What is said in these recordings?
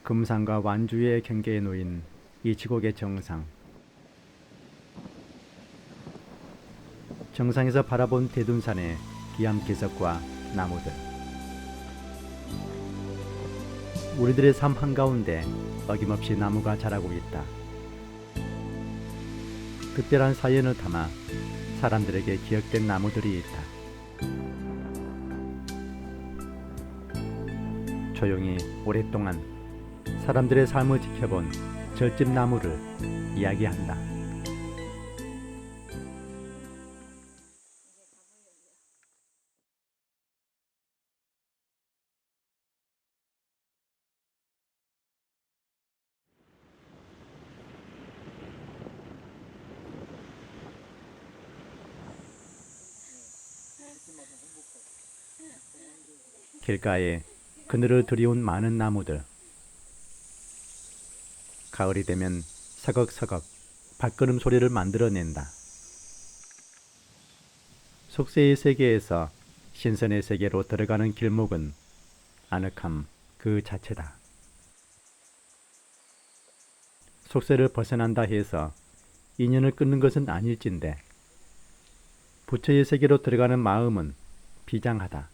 금산과 완주의 경계에 놓인 이치곡의 정상. 정상에서 바라본 대둔산의 기암기석과 나무들. 우리들의 삶 한가운데 어김없이 나무가 자라고 있다. 특별한 사연을 담아 사람들에게 기억된 나무들이 있다. 조용히 오랫동안 사람들의 삶을 지켜본 절집 나무를 이야기한다. 길가에 그늘을 들이운 많은 나무들. 가을이 되면 서걱서걱 발걸음 소리를 만들어낸다. 속세의 세계에서 신선의 세계로 들어가는 길목은 아늑함 그 자체다. 속세를 벗어난다 해서 인연을 끊는 것은 아닐진데 부처의 세계로 들어가는 마음은 비장하다.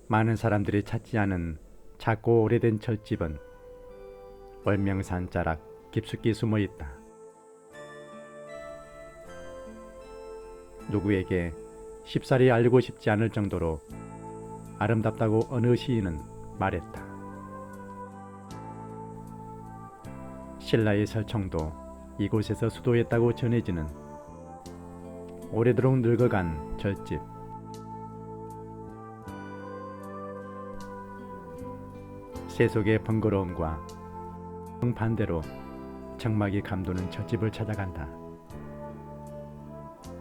많은 사람들이 찾지 않은 작고 오래된 절집은 월명산자락 깊숙이 숨어 있다. 누구에게 쉽사리 알리고 싶지 않을 정도로 아름답다고 어느 시인은 말했다. 신라의 설청도 이곳에서 수도했다고 전해지는 오래도록 늙어간 절집. 세속의 번거로움과 정반대로 정막이 감도는 절집을 찾아간다.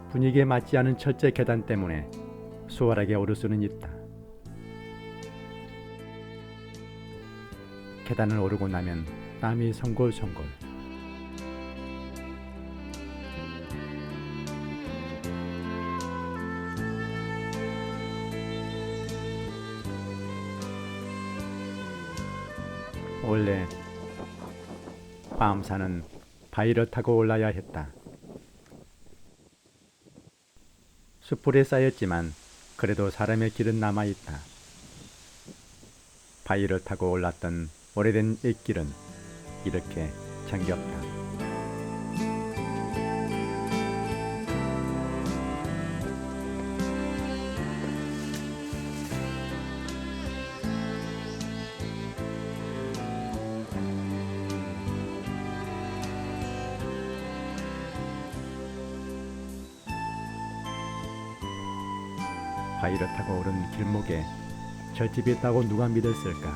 분위기에 맞지 않은 철제 계단 때문에 수월하게 오를 수는 있다. 계단을 오르고 나면 땀이 송골송골. 원래 화암산은 바위를 타고 올라야 했다. 숯불에 쌓였지만 그래도 사람의 길은 남아있다. 바위를 타고 올랐던 오래된 옛길은 이렇게 정겹다. 바위를 타고 오른 길목에 절집이 있다고 누가 믿었을까?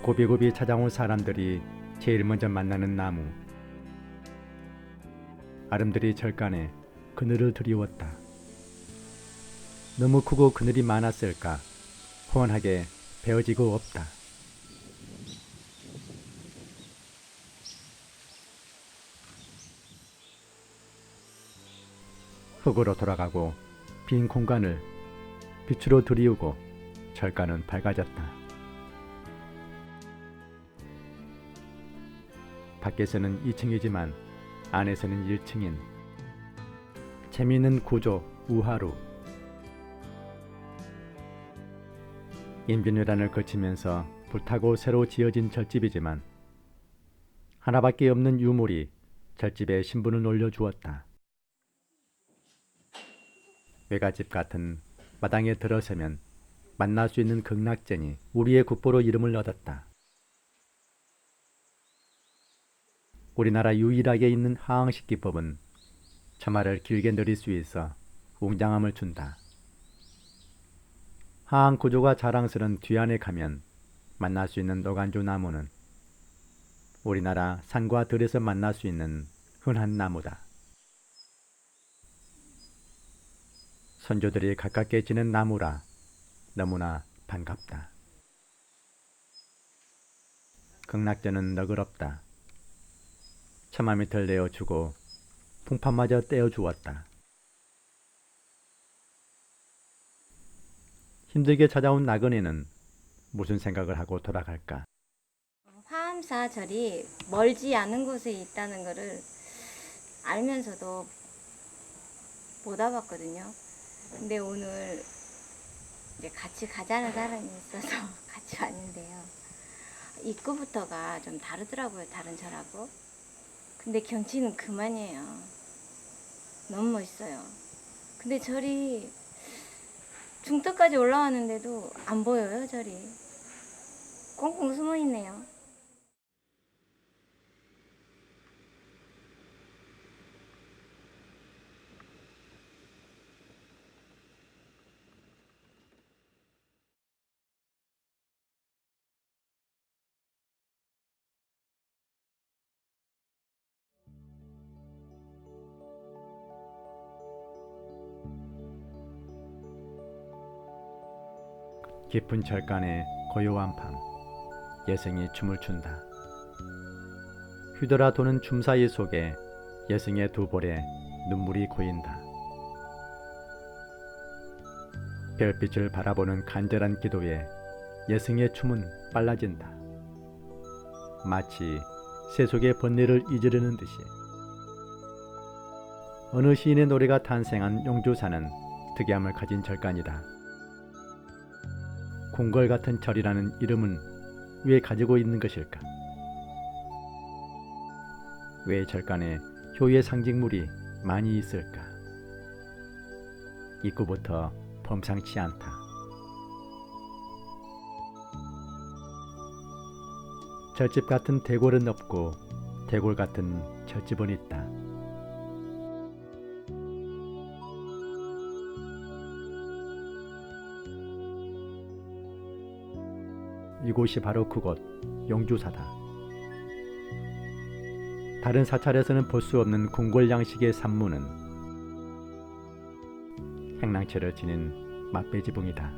고비고비 찾아온 사람들이 제일 먼저 만나는 나무. 아름드리 절간에 그늘을 드리웠다. 너무 크고 그늘이 많았을까? 훤하게 베어지고 없다. 흙으로 돌아가고 빈 공간을 빛으로 드리우고 절간은 밝아졌다. 밖에서는 2층이지만 안에서는 1층인 재미있는 구조 우하루. 인빈왜란을 거치면서 불타고 새로 지어진 절집이지만 하나밖에 없는 유물이 절집에 신분을 올려주었다. 외갓집 같은 마당에 들어서면 만날 수 있는 극락전이 우리의 국보로 이름을 얻었다. 우리나라 유일하게 있는 하항식 기법은 처마를 길게 늘릴 수 있어 웅장함을 준다. 하항 구조가 자랑스런 뒤안에 가면 만날 수 있는 노간주 나무는 우리나라 산과 들에서 만날 수 있는 흔한 나무다. 선조들이 가깝게 지낸 나무라 너무나 반갑다. 극락전은 너그럽다. 처마 밑을 내어주고 풍판마저 떼어주었다. 힘들게 찾아온 나그네는 무슨 생각을 하고 돌아갈까? 화암사절이 멀지 않은 곳에 있다는 것을 알면서도 못 와봤거든요. 근데 오늘 이제 같이 가자는 사람이 있어서 같이 왔는데요. 입구부터가 좀 다르더라고요, 다른 절하고. 근데 경치는 그만이에요. 너무 멋있어요. 근데 절이 중턱까지 올라왔는데도 안 보여요, 절이. 꽁꽁 숨어 있네요. 깊은 절간의 고요한 밤, 여성이 춤을 춘다. 휘돌아 도는 춤사위 속에 여성의 두 볼에 눈물이 고인다. 별빛을 바라보는 간절한 기도에 여성의 춤은 빨라진다. 마치 세속의 번뇌를 잊으려는 듯이. 어느 시인의 노래가 탄생한 용주사는 특이함을 가진 절간이다. 궁궐 같은 절이라는 이름은 왜 가지고 있는 것일까? 왜 절간에 효의 상징물이 많이 있을까? 입구부터 범상치 않다. 절집 같은 대궐은 없고 대궐 같은 절집은 있다. 이곳이 바로 그곳 용주사다. 다른 사찰에서는 볼 수 없는 궁궐 양식의 산문은 행랑채를 지닌 맛배지붕이다.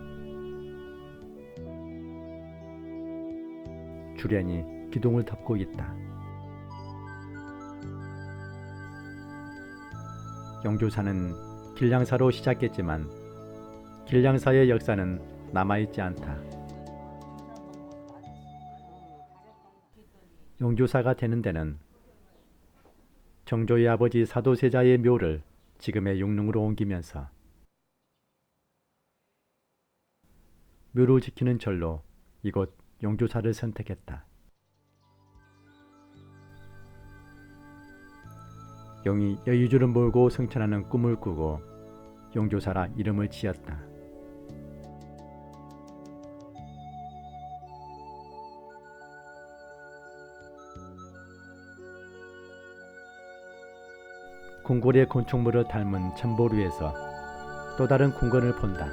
주련이 기둥을 덮고 있다. 용주사는 길량사로 시작했지만 길량사의 역사는 남아있지 않다. 용주사가 되는 데는 정조의 아버지 사도세자의 묘를 지금의 용릉으로 옮기면서 묘를 지키는 절로 이곳 용주사를 선택했다. 용이 여의주를 몰고 승천하는 꿈을 꾸고 용주사라 이름을 지었다. 궁궐의 건축물을 닮은 천보루에서 또 다른 궁궐을 본다.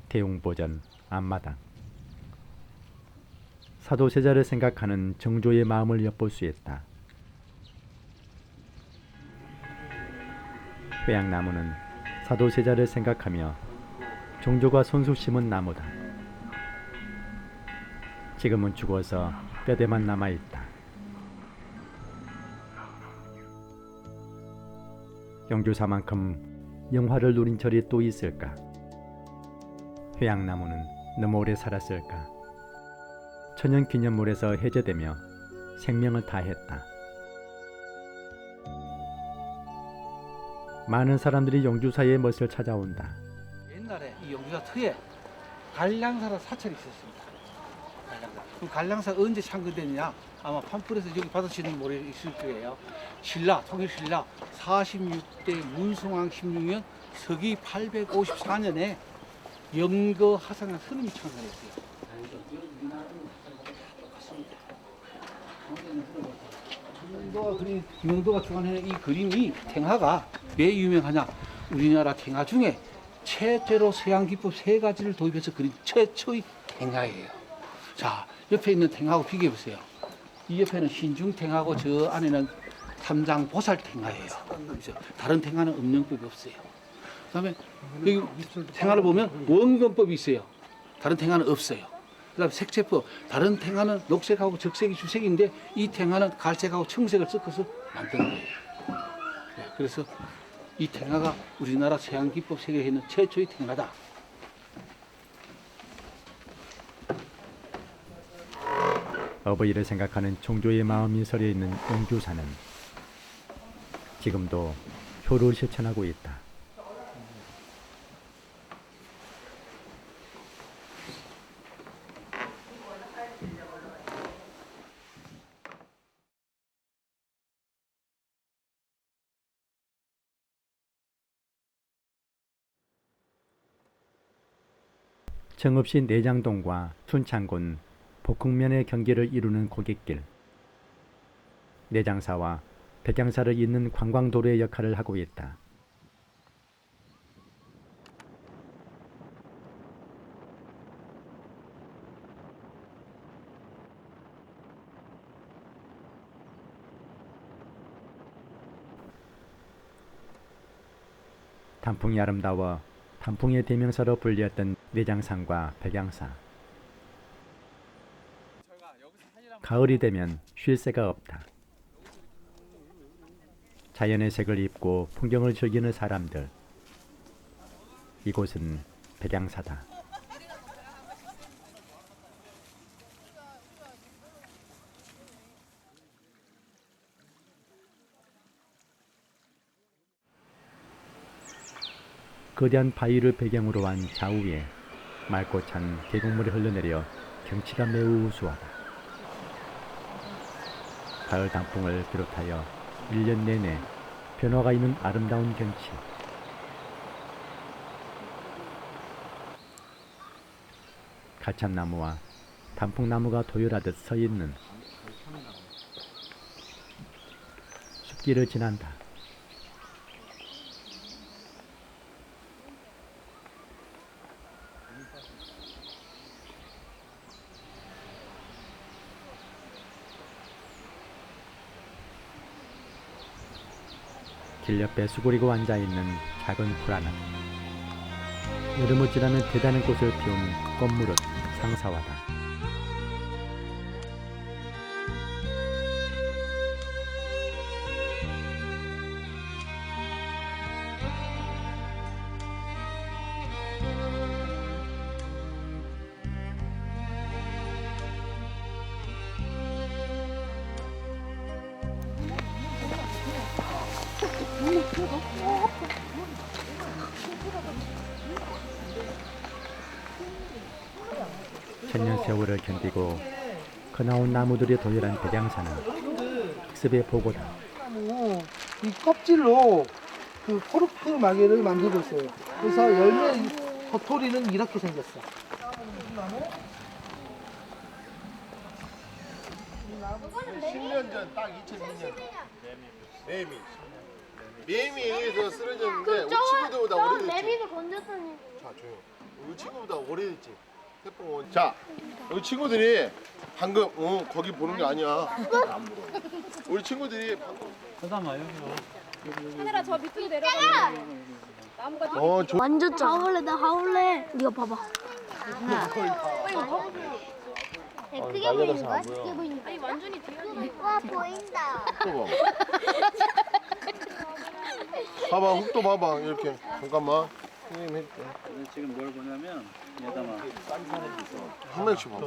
대웅보전 앞마당. 사도세자를 생각하는 정조의 마음을 엿볼 수 있다. 회양나무는 사도세자를 생각하며 정조가 손수 심은 나무다. 지금은 죽어서 뼈대만 남아있다. 용주사만큼 영화를 누린 절이 또 있을까? 회양나무는 너무 오래 살았을까? 천연기념물에서 해제되며 생명을 다했다. 많은 사람들이 용주사의 멋을 찾아온다. 옛날에 이 용주사 터에 관량사라 사찰이 있었습니다. 관량사. 그 관량사가 언제 창건됐냐? 아마 판풀에서 여기 받으시는 모래 있을 거예요. 신라, 통일신라 46대 문성왕 16년 서기 854년에 영거 하상한 스님이 창건했어요. 김영도가 주관하는 이 그림이 탱화가 왜 유명하냐? 우리나라 탱화 중에 최초로 서양 기법 세 가지를 도입해서 그린 최초의 탱화예요. 자, 옆에 있는 탱화하고 비교해 보세요. 이 옆에는 신중 탱화고 저 안에는 삼장 보살 탱화예요. 그죠? 다른 탱화는 음영법이 없어요. 그다음에 여기 탱화를 보면 원근법이 있어요. 다른 탱화는 없어요. 그다음에 색채법, 다른 탱화는 녹색하고 적색이 주색인데 이 탱화는 갈색하고 청색을 섞어서 만든 거예요. 네, 그래서 이 탱화가 우리나라 서양 기법 세계에 있는 최초의 탱화다. 어버이를 생각하는 종조의 마음이 서려 있는 용주사는 지금도 효를 실천하고 있다. 정읍시 내장동과 춘창군 복흥면의 경계를 이루는 고갯길. 내장사와 백양사를 잇는 관광도로의 역할을 하고 있다. 단풍이 아름다워 단풍의 대명사로 불리었던 내장산과 백양사. 가을이 되면 쉴 새가 없다. 자연의 색을 입고 풍경을 즐기는 사람들. 이곳은 백양사다. 거대한 바위를 배경으로 한 좌우에 맑고 찬 계곡물이 흘러내려 경치가 매우 우수하다. 가을 단풍을 비롯하여 1년 내내 변화가 있는 아름다운 경치. 가참나무와 단풍나무가 도열하듯 서 있는 숲길을 지난다. 길 옆에 수그리고 앉아있는 작은 풀 하나. 여름을 지나는 대단한 꽃을 피운 꽃무릇 상사화다. 천년 세월을 견디고 거나온 나무들이 도열한 백양사는 학습의 보고다. 이 껍질로 그 코르크 마개를 만들고 있어요. 그래서 열매 도토리는 이렇게 생겼어. 10년 전 딱 2002년 매미에 의해서 쓰러졌는데 우리 친구들보다 오래됐지. 매미를 건졌더니 자 조용. 우리 친구보다 오래됐지. 태풍. 자 우리 친구들이 방금 거기 보는 게 아니야. 우리 친구들이 방금 하늘아 저 밑으로 내려가. 나무가 완전 짜. 하울래 나 하울래. 네가 봐봐. 크게 보이는 거야? 크게 보이는 거야? 아니 완전히 뒤에. 와 보인다. 또 봐. 봐봐 훅도 봐봐 이렇게 잠깐만 선생님 해줄게. 지금 뭘 보냐면 얘다만 한 명씩 봐.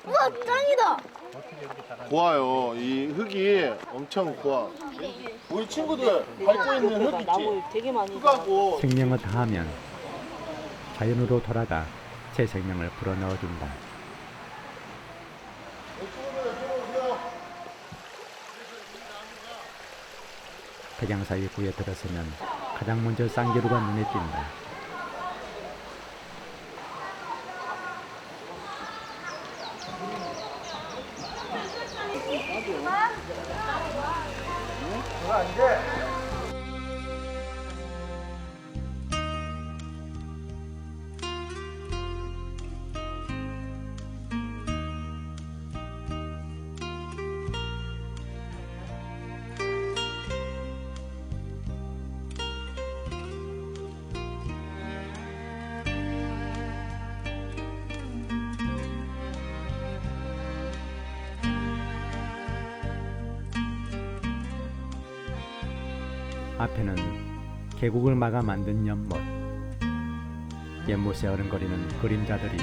우와 짱이다. 고와요. 이 흙이 엄청 고와. 우리 친구들 밟고 있는 흙 있지? 흙하고 생명을 다하면 자연으로 돌아가 새 생명을 불어넣어준다. 백양사 입구에 들어서면 가장 먼저 쌍계루가 눈에 띈다. 앞에는 계곡을 막아 만든 연못. 연못에 어른거리는 그림자들이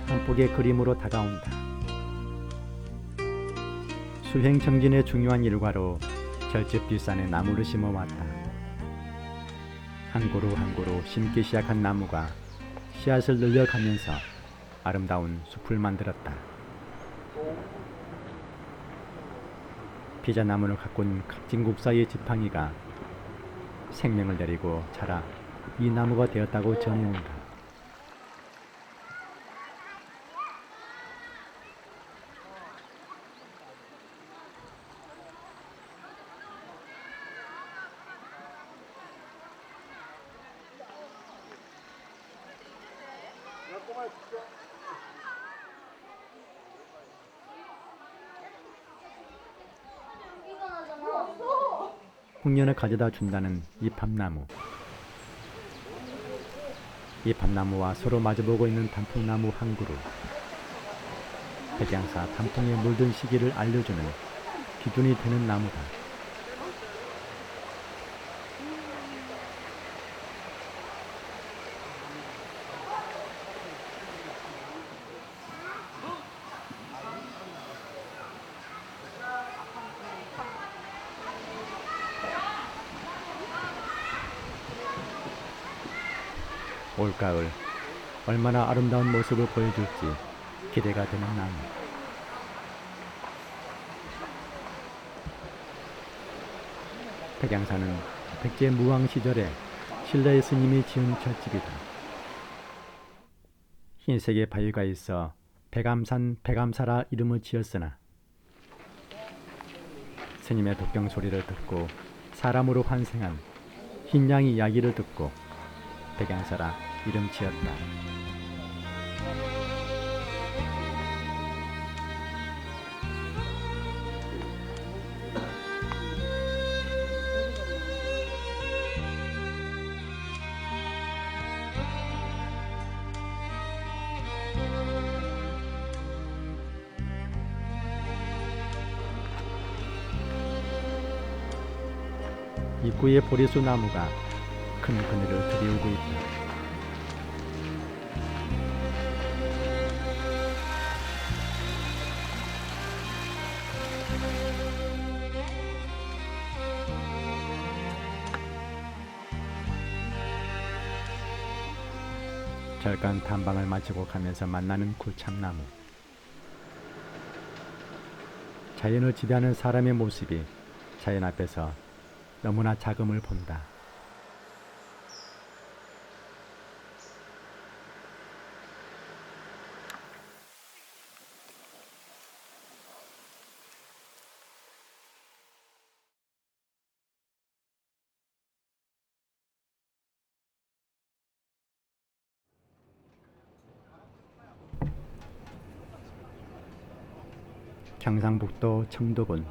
한 폭의 그림으로 다가온다. 수행정진의 중요한 일과로 절집 뒷산에 나무를 심어왔다. 한 그루 한 그루 심기 시작한 나무가 씨앗을 늘려가면서 아름다운 숲을 만들었다. 비자나무를 가꾼 각진 국사의 지팡이가 생명을 내리고 자라 이 나무가 되었다고 전해온다. 홍련을 가져다 준다는 이 밤나무. 이 밤나무와 서로 마주보고 있는 단풍나무 한 그루. 백양사 단풍에 물든 시기를 알려주는 기준이 되는 나무다. 올가을 얼마나 아름다운 모습을 보여줄지 기대가 되는 나무. 백양사는 백제 무왕 시절에 신라의 스님이 지은 절집이다. 흰색의 바위가 있어 백암산 백암사라 이름을 지었으나 스님의 독경 소리를 듣고 사람으로 환생한 흰양이 이야기를 듣고 백양사라 이름 지었다. 입구의 보리수 나무가 큰 그늘을 들이우고 있다. 절간 탐방을 마치고 가면서 만나는 굴참나무. 자연을 지배하는 사람의 모습이 자연 앞에서 너무나 작음을 본다. 경상북도 청도군.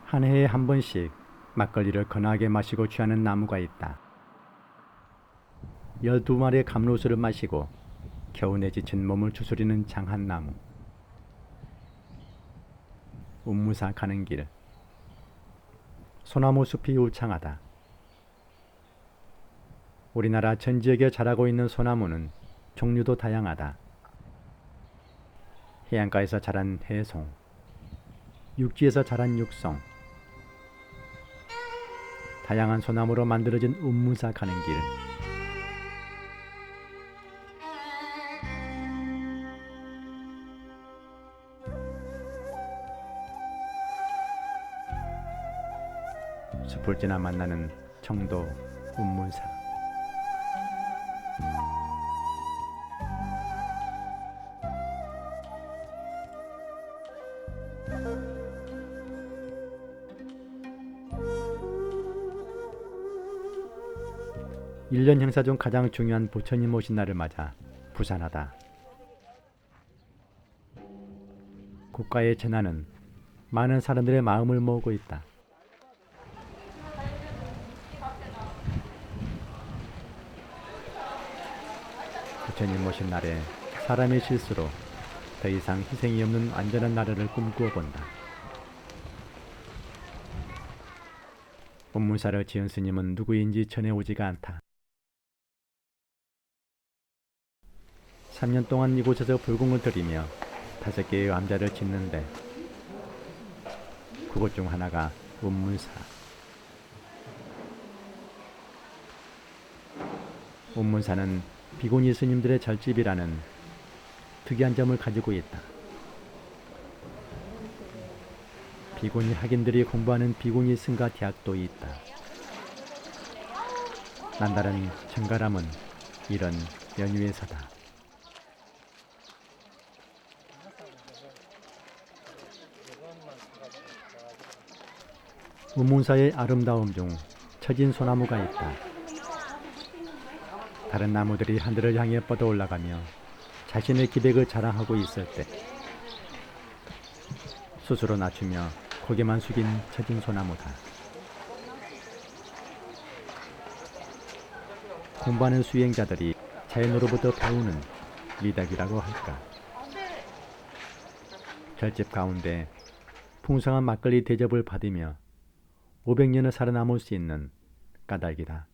한 해에 한 번씩 막걸리를 거나하게 마시고 취하는 나무가 있다. 12마리의 감로수를 마시고 겨우내 지친 몸을 추스리는 장한나무. 운무사 가는 길. 소나무 숲이 울창하다. 우리나라 전 지역에 자라고 있는 소나무는 종류도 다양하다. 해안가에서 자란 해송, 육지에서 자란 육송, 다양한 소나무로 만들어진 운무사 가는 길. 숲을 지나 만나는 청도 운무사. 1년 행사 중 가장 중요한 부처님 오신 날을 맞아 부산하다. 국가의 재난은 많은 사람들의 마음을 모으고 있다. 부처님 오신 날에 사람의 실수로 더 이상 희생이 없는 안전한 나라를 꿈꾸어 본다. 운문사를 지은 스님은 누구인지 전해오지가 않다. 3년 동안 이곳에서 불공을 들이며 5개의 암자를 짓는데 그것 중 하나가 운문사. 운문사는 비구니 스님들의 절집이라는 특이한 점을 가지고 있다. 비구니 학인들이 공부하는 비구니 승가 대학도 있다. 남다른 정갈함은 이런 연유에서다. 운문사의 아름다움 중 처진 소나무가 있다. 다른 나무들이 하늘을 향해 뻗어 올라가며 자신의 기백을 자랑하고 있을 때 스스로 낮추며 고개만 숙인 처진 소나무다. 공부하는 수행자들이 자연으로부터 배우는 미덕이라고 할까. 절집 가운데 풍성한 막걸리 대접을 받으며 500년을 살아남을 수 있는 까닭이다.